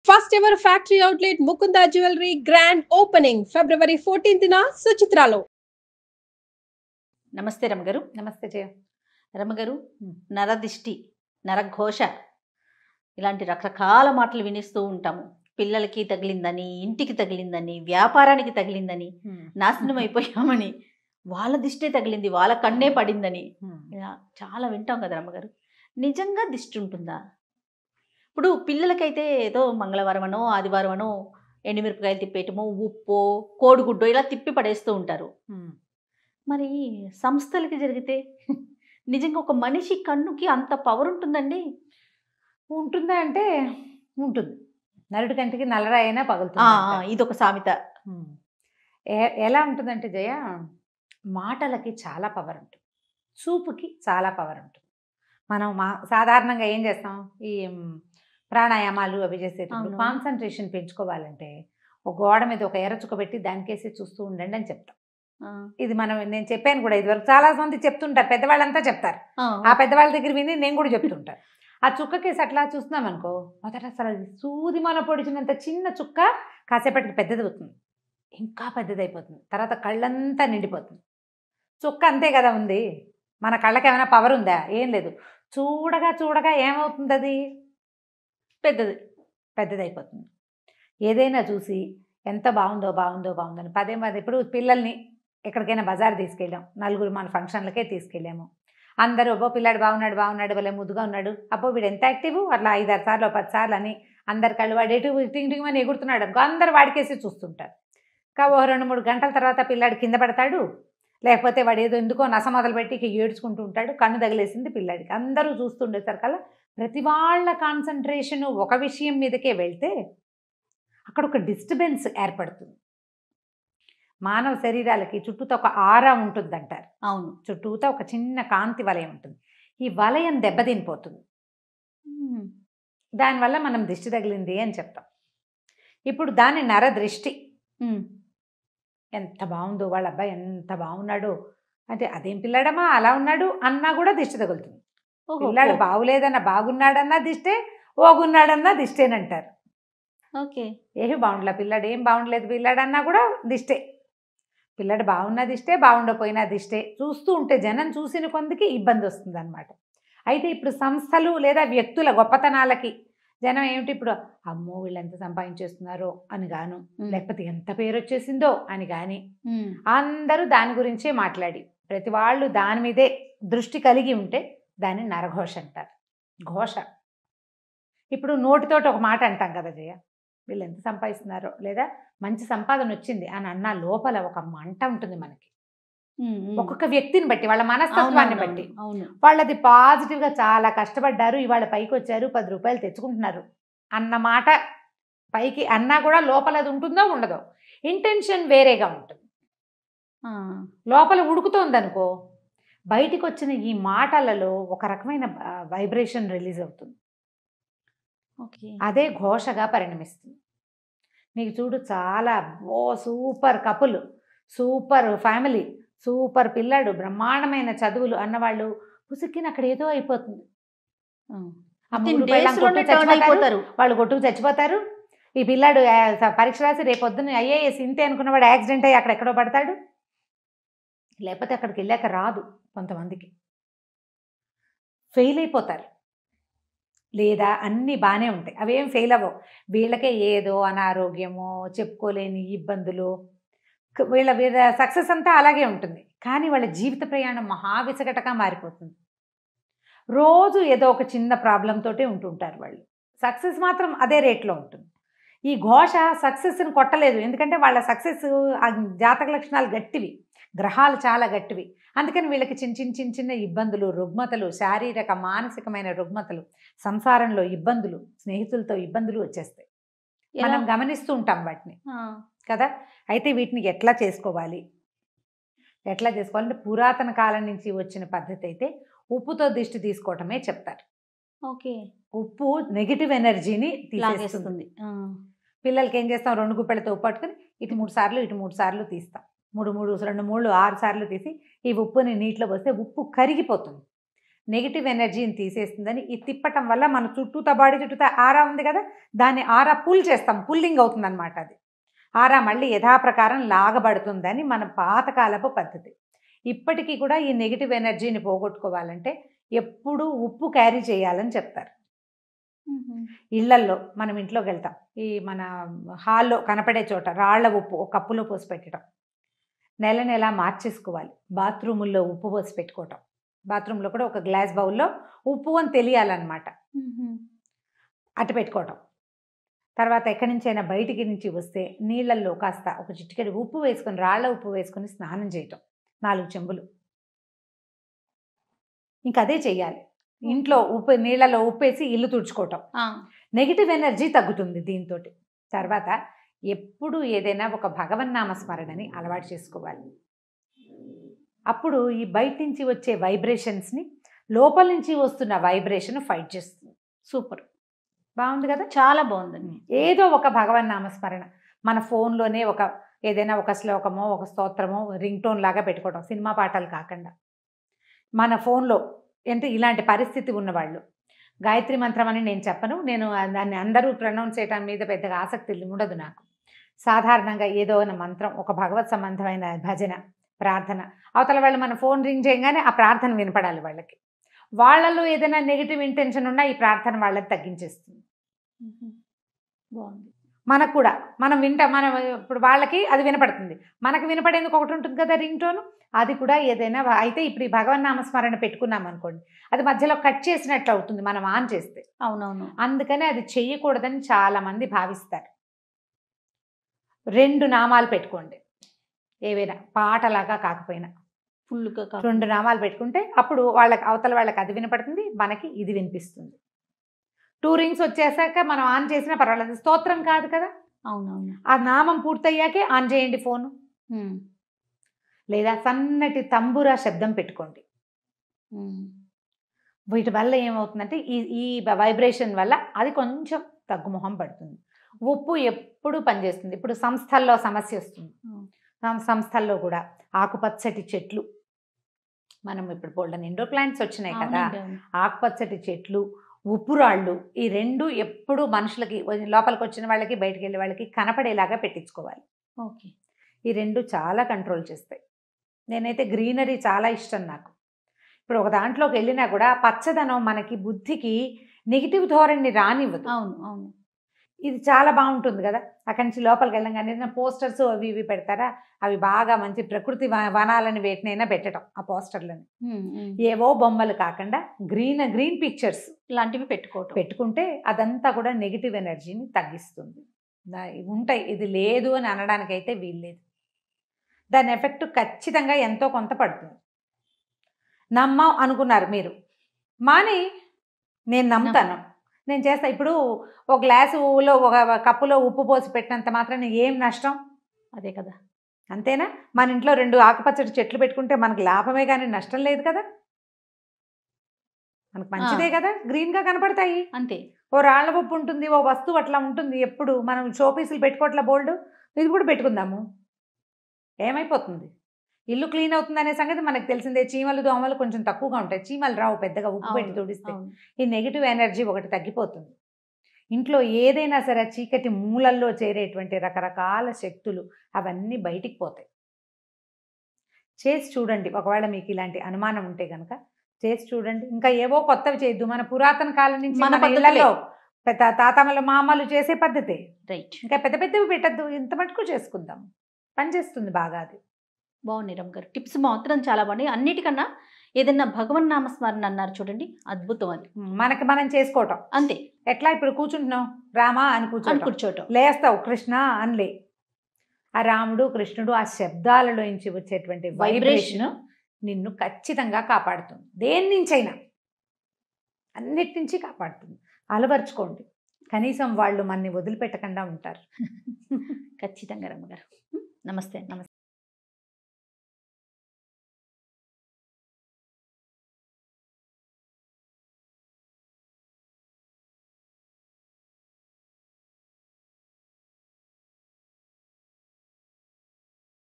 First ever factory outlet Mukunda Jewelry grand opening February 14th na Suchitralo. నమస్తే రమగారు. నమస్తే జయ. రమగారు, నరదిష్టి, నరఘోష ఇలాంటి రకరకాల మాటలు వినిస్తూ ఉంటాము. పిల్లలకి తగిలిందని, ఇంటికి తగిలిందని, వ్యాపారానికి తగిలిందని, నాశనం అయిపోయామని, వాళ్ళ దిష్టే తగిలింది, వాళ్ళ కన్నే పడిందని ఇలా చాలా వింటాం కదా రమగారు. నిజంగా దిష్టి ఉంటుందా? ఇప్పుడు పిల్లలకైతే ఏదో మంగళవారం అనో ఆదివారం అనో ఎండుమిరపకాయలు తిప్పేయటమో, ఉప్పు కోడిగుడ్డో ఇలా తిప్పి పడేస్తూ ఉంటారు. మరి సంస్థలకి జరిగితే నిజంగా ఒక మనిషి కన్నుకి అంత పవర్ ఉంటుందండి? ఉంటుందా అంటే ఉంటుంది. నరుడి కంటికి నల్లరాయి అయినా పగులుతుంది. ఇదొక సామెత. ఎలా ఉంటుందంటే జయ, మాటలకి చాలా పవర్ ఉంటుంది, చూపుకి చాలా పవర్ ఉంటుంది. మనం సాధారణంగా ఏం చేస్తాం, ఈ ప్రాణాయామాలు అవి చేసేటప్పుడు కాన్సన్ట్రేషన్ పెంచుకోవాలంటే ఒక గోడ మీద ఒక ఎర్ర చుక్క పెట్టి దానికేసి చూస్తూ ఉండండి అని చెప్తాం. ఇది నేను చెప్పాను కూడా, ఇదివరకు చాలా మంది చెప్తుంటారు, పెద్దవాళ్ళంతా చెప్తారు. ఆ పెద్దవాళ్ళ దగ్గర విని నేను కూడా చెప్తుంటాను. ఆ చుక్కకేసి అట్లా చూస్తున్నాం అనుకో, మొదట అసలు సూది మొన పొడిచినంత చిన్న చుక్క కాసేపటికి పెద్దది అవుతుంది, ఇంకా పెద్దది అయిపోతుంది, తర్వాత కళ్ళంతా నిండిపోతుంది. చుక్క అంతే కదా ఉంది, మన కళ్ళకి ఏమైనా పవర్ ఉందా? ఏం లేదు. చూడగా చూడగా ఏమవుతుంది, అది పెద్దది అయిపోతుంది. ఏదైనా చూసి ఎంత బాగుందో బాగుందో బాగుందని పదే పదే, ఇప్పుడు పిల్లల్ని ఎక్కడికైనా బజార్ తీసుకెళ్ళాం, నలుగురు మన ఫంక్షన్లకే తీసుకెళ్ళాము, అందరూ అబ్బో పిల్లాడు బాగున్నాడు బాగున్నాడు భలే ముద్దుగా ఉన్నాడు, అబ్బో వీడు ఎంత యాక్టివ్, అట్లా 5-6 సార్లు 10 సార్లు అని అందరు కళ్ళు వాడు ఎటు టింగ్ టింగ్ అని ఎగురుతున్నాడు అనుకో, అందరు వాడికేసి చూస్తుంటారు. ఓ 2-3 గంటల తర్వాత పిల్లాడు కింద పడతాడు, లేకపోతే వాడు ఏదో ఎందుకో నస మొదలుపెట్టి ఇక ఏడ్చుకుంటూ ఉంటాడు, కన్ను తగిలేసింది పిల్లాడికి. అందరూ చూస్తుండేసరికల్లా ప్రతి వాళ్ళ కాన్సన్ట్రేషను ఒక విషయం మీదకే వెళ్తే అక్కడ ఒక డిస్టర్బెన్స్ ఏర్పడుతుంది. మానవ శరీరాలకి చుట్టూతో ఒక ఆరా ఉంటుందంటారు. అవును, చుట్టూతో ఒక చిన్న కాంతి వలయం ఉంటుంది. ఈ వలయం దెబ్బతినిపోతుంది, దానివల్ల మనం దిష్టి తగిలింది అని చెప్తాం. ఇప్పుడు దాని నరదృష్టి. ఎంత బాగుందో వాళ్ళ అబ్బాయి, ఎంత బాగున్నాడో అంటే, అదేం పిల్లాడమ్మా అలా ఉన్నాడు అన్నా కూడా దిష్టి తగులుతుంది. పిల్లాడు బాగులేదన్నా బాగున్నాడన్నా దిష్టే, ఓగున్నాడన్నా దిష్టేనంటారు. ఓకే, ఏమి బాగుండలే పిల్లాడు, ఏం బాగుండలేదు పిల్లాడు అన్నా కూడా దిష్టే. పిల్లాడు బాగున్నా దిష్టే, బాగుండపోయినా దిష్టే. చూస్తూ ఉంటే జనం చూసిన కొందికి ఇబ్బంది వస్తుంది అనమాట. అయితే ఇప్పుడు సంస్థలు లేదా వ్యక్తుల గొప్పతనాలకి జనం ఏమిటి, ఇప్పుడు అమ్మో వీళ్ళు ఎంత సంపాదించేస్తున్నారో అని గాను, లేకపోతే ఎంత పేరు వచ్చేసిందో అని కానీ అందరూ దాని గురించే మాట్లాడి ప్రతి వాళ్ళు దాని మీదే దృష్టి కలిగి ఉంటే దాన్ని నరఘోష అంటారు. ఘోష. ఇప్పుడు నోటితోటి ఒక మాట అంటాం కదా జయ, వీళ్ళు ఎంత సంపాదిస్తున్నారో లేదా మంచి సంపాదన వచ్చింది అని అన్న లోపల ఒక మంట ఉంటుంది మనకి. ఒక్కొక్క వ్యక్తిని బట్టి, వాళ్ళ మనస్తత్వాన్ని బట్టి. వాళ్ళది పాజిటివ్గా చాలా కష్టపడ్డారు, ఇవాళ పైకి వచ్చారు, 10 రూపాయలు తెచ్చుకుంటున్నారు అన్న మాట పైకి అన్నా కూడా లోపల అది ఉంటుందో ఉండదో, ఇంటెన్షన్ వేరేగా ఉంటుంది. లోపల ఉడుకుతోంది అనుకో, బయటికి వచ్చిన ఈ మాటలలో ఒక రకమైన వైబ్రేషన్ రిలీజ్ అవుతుంది. అదే ఘోషగా పరిణమిస్తుంది. నీకు చూడు, చాలా super couple, super family, super పిల్లాడు, బ్రహ్మాండమైన చదువులు అన్నవాళ్ళు పుసుక్కిన అక్కడ ఏదో అయిపోతుంది. వాళ్ళు కొట్టుకు చచ్చిపోతారు. ఈ పిల్లాడు పరీక్ష రాసి రేపొద్దున ఐఏఎస్ ఇంతే అనుకున్నవాడు యాక్సిడెంట్ అయ్యి అక్కడెక్కడో పడతాడు, లేకపోతే అక్కడికి వెళ్ళాక రాదు. కొంతమందికి ఫెయిల్ అయిపోతారు, లేదా అన్నీ బాగానే ఉంటాయి, అవేం ఫెయిల్ అవ్వవు. వీళ్ళకే ఏదో అనారోగ్యమో, చెప్పుకోలేని ఇబ్బందులు, వీళ్ళ సక్సెస్ అంతా అలాగే ఉంటుంది. కానీ వాళ్ళ జీవిత ప్రయాణం మహావిసగటగా మారిపోతుంది. రోజు ఏదో ఒక చిన్న ప్రాబ్లంతో ఉంటుంటారు వాళ్ళు. సక్సెస్ మాత్రం అదే రేట్లో ఉంటుంది. ఈ ఘోష సక్సెస్ని కొట్టలేదు, ఎందుకంటే వాళ్ళ సక్సెస్ జాతక లక్షణాలు గట్టివి, గ్రహాలు చాలా గట్టివి. అందుకని వీళ్ళకి చిన్న చిన్న ఇబ్బందులు, రుగ్మతలు, శారీరక మానసికమైన రుగ్మతలు, సంసారంలో ఇబ్బందులు, స్నేహితులతో ఇబ్బందులు వచ్చేస్తాయి. మనం గమనిస్తూ ఉంటాం వాటిని కదా. అయితే వీటిని ఎట్లా చేసుకోవాలి అంటే పురాతన కాలం నుంచి వచ్చిన పద్ధతి అయితే ఉప్పుతో దిష్టి తీసుకోవటమే చెప్తారు. ఓకే, ఉప్పు నెగిటివ్ ఎనర్జీని తీసేస్తుంది. పిల్లలకి ఏం చేస్తాం, 2 గుప్పెలతో ఉప్పు పట్టుకుని ఇటు 3 సార్లు ఇటు 3 సార్లు తీస్తాం. 3 2 6 సార్లు తీసి ఈ ఉప్పుని నీటిలో పోస్తే ఉప్పు కరిగిపోతుంది. నెగిటివ్ ఎనర్జీని తీసేస్తుందని ఈ తిప్పటం వల్ల మన చుట్టూతా బాడీ చుట్టూతా ఆరా ఉంది కదా, దాన్ని ఆరా పుల్ చేస్తాం, పుల్లింగ్ అవుతుంది అనమాట. అది ఆరా మళ్ళీ యథాప్రకారం లాగబడుతుందని మన పాతకాలపు పద్ధతి. ఇప్పటికీ కూడా ఈ నెగిటివ్ ఎనర్జీని పోగొట్టుకోవాలంటే ఎప్పుడూ ఉప్పు క్యారీ చేయాలని చెప్తారు. ఇళ్లల్లో మనం ఇంట్లోకి వెళ్తాం, ఈ మన హాల్లో కనపడే చోట రాళ్ల ఉప్పు ఒక కప్పులో పోసి పెట్టడం, నెల నెల మార్చేసుకోవాలి. బాత్రూముల్లో ఉప్పు పోసి పెట్టుకోవటం, బాత్రూంలో కూడా ఒక గ్లాస్ బౌల్లో ఉప్పు అని తెలియాలన్నమాట, అటు పెట్టుకోవటం. తర్వాత ఎక్కడి నుంచైనా బయటికి నుంచి వస్తే నీళ్ళల్లో కాస్త ఒక చిటికెడు ఉప్పు వేసుకొని, రాళ్ల ఉప్పు వేసుకొని స్నానం చేయటం 4 చెంబులు. ఇంకా అదే చెయ్యాలి. ఇంట్లో ఉప్పు నీళ్ళలో ఉప్పేసి ఇల్లు తుడుచుకోవటం, నెగిటివ్ ఎనర్జీ తగ్గుతుంది దీంతో. తర్వాత ఎప్పుడు ఏదైనా ఒక భగవన్నామస్మరణని అలవాటు చేసుకోవాలి. అప్పుడు ఈ బయట నుంచి వచ్చే వైబ్రేషన్స్ని లోపల నుంచి వస్తున్న వైబ్రేషన్ ఫైట్ చేస్తుంది. సూపర్, బాగుంది కదా, చాలా బాగుందండి. ఏదో ఒక భగవన్నామస్మరణ మన ఫోన్లోనే ఒక ఏదైనా ఒక శ్లోకమో ఒక స్తోత్రమో రింగ్ టోన్ లాగా పెట్టుకోవడం, సినిమా పాటలు కాకుండా. మన ఫోన్లో అంటే ఇలాంటి పరిస్థితి ఉన్నవాళ్ళు గాయత్రి మంత్రం అని నేను చెప్పను, నేను దాన్ని అందరూ ప్రొనౌన్స్ చేయడం మీద పెద్దగా ఆసక్తి ఉండదు నాకు. సాధారణంగా ఏదో ఒక మంత్రం, ఒక భగవత్ సంబంధమైన భజన, ప్రార్థన, అవతల వాళ్ళు మన ఫోన్ రింగ్ చేయగానే ఆ ప్రార్థన వినపడాలి వాళ్ళకి. వాళ్ళలో ఏదైనా నెగిటివ్ ఇంటెన్షన్ ఉన్నా ఈ ప్రార్థన వాళ్ళకి తగ్గించేస్తుంది. బాగుంది. మనకు కూడా మనం ఇప్పుడు వాళ్ళకి అది వినపడుతుంది, మనకు వినపడేందుకు ఒకటి ఉంటుంది కదా రింగ్ టోన్, అది కూడా ఏదైనా అయితే ఇప్పుడు ఈ భగవన్నామస్మరణ పెట్టుకున్నాం అనుకోండి, అది మధ్యలో కట్ చేసినట్లు అవుతుంది మనం ఆన్ చేస్తే. అవునవును. అందుకని అది చెయ్యకూడదని చాలామంది భావిస్తారు. 2 నామాలు పెట్టుకోండి, ఏవైనా పాటలాగా కాకపోయినా ఫుల్గా 2 నామాలు పెట్టుకుంటే అప్పుడు వాళ్ళకి అవతల వాళ్ళకి అది వినపడుతుంది, మనకి ఇది వినిపిస్తుంది. 2 రింగ్స్ వచ్చేసాక మనం ఆన్ చేసినా పర్వాలేదు, స్తోత్రం కాదు కదా. అవునవును. ఆ నామం పూర్తయ్యాకే ఆన్ చేయండి ఫోను, లేదా సన్నటి తంబురా శబ్దం పెట్టుకోండి. వీటి వల్ల ఏమవుతుందంటే ఈ వైబ్రేషన్ వల్ల అది కొంచెం తగ్గుముఖం పడుతుంది. ఉప్పు ఎప్పుడు పనిచేస్తుంది. ఇప్పుడు సంస్థల్లో సమస్య వస్తుంది, సంస్థల్లో కూడా ఆకుపచ్చటి చెట్లు, మనం ఇప్పుడు బోల్డెన్ ఇండోర్ ప్లాంట్స్ వచ్చినాయి కదా, ఆకుపచ్చటి చెట్లు, ఉప్పు రాళ్ళు, ఈ 2 ఎప్పుడు మనుషులకి లోపలికి వచ్చిన వాళ్ళకి బయటికి వెళ్ళే వాళ్ళకి కనపడేలాగా పెట్టించుకోవాలి. ఓకే, ఈ 2 చాలా కంట్రోల్ చేస్తాయి. నేనైతే గ్రీనరీ చాలా ఇష్టం నాకు. ఇప్పుడు ఒక దాంట్లోకి వెళ్ళినా కూడా పచ్చదనం మనకి బుద్ధికి నెగిటివ్ ధోరణిని రానివ్వదు. అవును అవును, ఇది చాలా బాగుంటుంది కదా. అక్కడి నుంచి లోపలికి వెళ్ళంగానే పోస్టర్స్ అవి ఇవి పెడతారా, అవి బాగా మంచి ప్రకృతి వనాలని వేటినైనా పెట్టడం, ఆ పోస్టర్లని ఏవో బొమ్మలు కాకుండా గ్రీన్ పిక్చర్స్ ఇలాంటివి పెట్టుకుంటే అదంతా కూడా నెగిటివ్ ఎనర్జీని తగ్గిస్తుంది. ఉంటాయి, ఇది లేదు అని అనడానికైతే వీల్లేదు. దాని ఎఫెక్ట్ ఖచ్చితంగా ఎంతో కొంత పడుతుంది. నమ్మం అనుకున్నారు మీరు, మాని నేను నమ్ముతాను, నేను చేస్తా. ఇప్పుడు ఒక గ్లాసులో ఒక కప్పులో ఉప్పు పోసి పెట్టినంత మాత్రం ఏం నష్టం? అదే కదా, అంతేనా? మన ఇంట్లో 2 ఆకుపచ్చటి చెట్లు పెట్టుకుంటే మనకు లాభమే కానీ నష్టం లేదు కదా, మనకు మంచిదే కదా, గ్రీన్గా కనపడతాయి. అంతే. ఓ రాళ్ల ఉప్పు ఉంటుంది, ఓ వస్తువు అట్లా ఉంటుంది. ఎప్పుడు మనం షోపీసులు పెట్టుకోవట్లా బోల్డ్, ఇది కూడా పెట్టుకుందాము, ఏమైపోతుంది? ఇల్లు క్లీన్ అవుతుంది అనే సంగతి మనకు తెలిసిందే. చీమలు దోమలు కొంచెం తక్కువగా ఉంటాయి, చీమలు రావు పెద్దగా ఉప్పు పెట్టి తుడిస్తే. ఈ నెగిటివ్ ఎనర్జీ ఒకటి తగ్గిపోతుంది. ఇంట్లో ఏదైనా సరే చీకటి మూలల్లో చేరేటువంటి రకరకాల శక్తులు అవన్నీ బయటికి పోతాయి. చేసి చూడండి, ఒకవేళ మీకు ఇలాంటి అనుమానం ఉంటే కనుక చేసి చూడండి. ఇంకా ఏవో కొత్తవి చేయొద్దు, మన పురాతన కాలం నుంచి మన ఇళ్లలో తాతమ్మలు మామలు చేసే పద్ధతే రైట్. ఇంకా పెద్ద పెద్దవి పెట్టద్దు, ఇంత మటుకు చేసుకుందాం, పనిచేస్తుంది బాగా. అది బాగుంది రమ్మ గారు, టిప్స్ మాత్రం చాలా బాగున్నాయి. అన్నిటికన్నా ఏదైనా భగవన్నామస్మరణ అన్నారు చూడండి, అద్భుతం. అది మనకి మనం చేసుకోవటం అంతే. ఎట్లా ఇప్పుడు కూర్చుంటున్నాం, రామా అని కూర్చోటం, లేస్తావు కృష్ణ అనిలే. ఆ రాముడు కృష్ణుడు ఆ శబ్దాలలో నుంచి వచ్చేటువంటి వైబ్రేషన్ నిన్ను ఖచ్చితంగా కాపాడుతుంది. దేని నుంచైనా, అన్నిటి నుంచి కాపాడుతుంది. అలవర్చుకోండి, కనీసం వాళ్ళు మనని వదిలిపెట్టకుండా ఉంటారు. ఖచ్చితంగా రమ్మ గారు. నమస్తే.